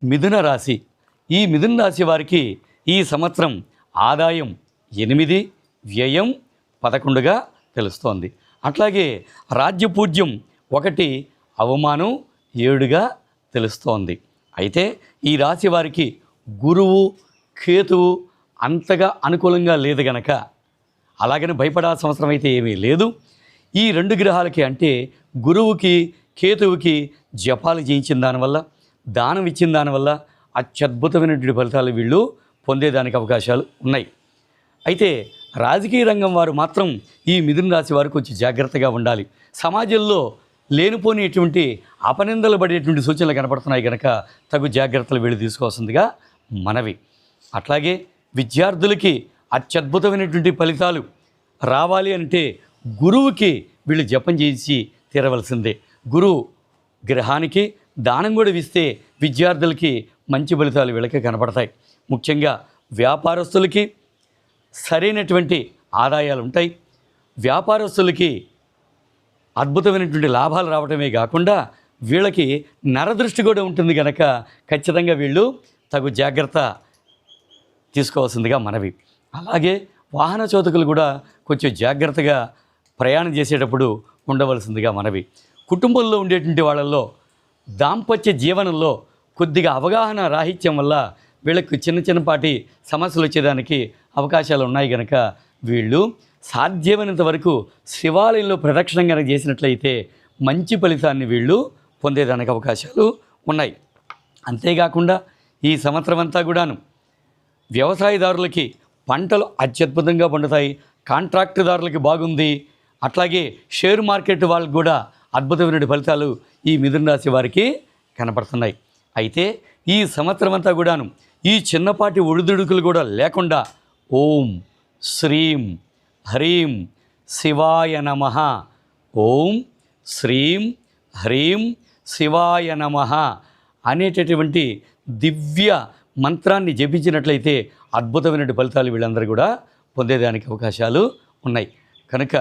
మిథున రాశి. ఈ మిథున రాశి వారికి ఈ సంవత్సరం ఆదాయం 8, వ్యయం 11గా తెలుస్తోంది. అట్లాగే రాజ్యపూజ్యం 1, అవమానం 7గా తెలుస్తోంది. అయితే ఈ రాశి వారికి గురువు కేతువు అంతగా అనుకూలంగా లేదు గనక, అలాగని భయపడాల్సిన అవసరం అయితే ఏమీ లేదు. ఈ 2 గ్రహాలకి అంటే గురువుకి కేతువుకి జపాలు చేయించిన దానివల్ల, దానం ఇచ్చిన దానివల్ల అత్యద్భుతమైనటువంటి ఫలితాలు వీళ్ళు పొందేదానికి అవకాశాలు ఉన్నాయి. అయితే రాజకీయ రంగం వారు మాత్రం ఈ మిథున రాశి వారు కొంచెం జాగ్రత్తగా ఉండాలి. సమాజంలో లేనిపోయినటువంటి అపనిందలు పడేటువంటి సూచనలు కనపడుతున్నాయి కనుక తగు జాగ్రత్తలు వీళ్ళు తీసుకోవాల్సిందిగా మనవి. అట్లాగే విద్యార్థులకి అత్యద్భుతమైనటువంటి ఫలితాలు రావాలి అంటే గురువుకి వీళ్ళు జపం చేసి తీరవలసిందే. గురువు గ్రహానికి దానం కూడా ఇస్తే విద్యార్థులకి మంచి ఫలితాలు వీళ్ళకి కనపడతాయి. ముఖ్యంగా వ్యాపారస్తులకి సరైనటువంటి ఆదాయాలు ఉంటాయి. వ్యాపారస్తులకి అద్భుతమైనటువంటి లాభాలు రావడమే కాకుండా వీళ్ళకి నరదృష్టి కూడా ఉంటుంది కనుక ఖచ్చితంగా వీళ్ళు తగు జాగ్రత్త తీసుకోవాల్సిందిగా మనవి. అలాగే వాహన చోదకులు కూడా కొంచెం జాగ్రత్తగా ప్రయాణం చేసేటప్పుడు ఉండవలసిందిగా మనవి. కుటుంబంలో ఉండేటువంటి వాళ్ళల్లో దాంపత్య జీవనంలో కొద్దిగా అవగాహన రాహిత్యం వల్ల వీళ్ళకు చిన్నపాటి సమస్యలు వచ్చేదానికి అవకాశాలు ఉన్నాయి కనుక వీళ్ళు సాధ్యమైనంత వరకు శివాలయంలో ప్రదక్షిణం కనుక చేసినట్లయితే మంచి ఫలితాన్ని వీళ్ళు పొందేదానికి అవకాశాలు ఉన్నాయి. అంతేకాకుండా ఈ సంవత్సరం అంతా కూడాను వ్యవసాయదారులకి పంటలు అత్యద్భుతంగా పండుతాయి. కాంట్రాక్టుదారులకి బాగుంది. అట్లాగే షేర్ మార్కెట్ వాళ్ళకి కూడా అద్భుతమైన ఫలితాలు ఈ మిథున రాశి వారికి కనపడుతున్నాయి. అయితే ఈ సంవత్సరం అంతా కూడాను ఈ చిన్నపాటి ఒడిదుడుకులు కూడా లేకుండా ఓం శ్రీం హ్రీం శివాయ నమః, ఓం శ్రీం హ్రీం శివాయ నమః అనేటటువంటి దివ్య మంత్రాన్ని జపించినట్లయితే అద్భుతమైన ఫలితాలు వీళ్ళందరూ కూడా పొందేదానికి అవకాశాలు ఉన్నాయి. కనుక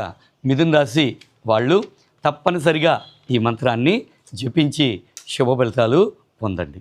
మిథున రాశి వాళ్ళు తప్పనిసరిగా ఈ మంత్రాన్ని జపించి శుభ ఫలితాలు పొందండి.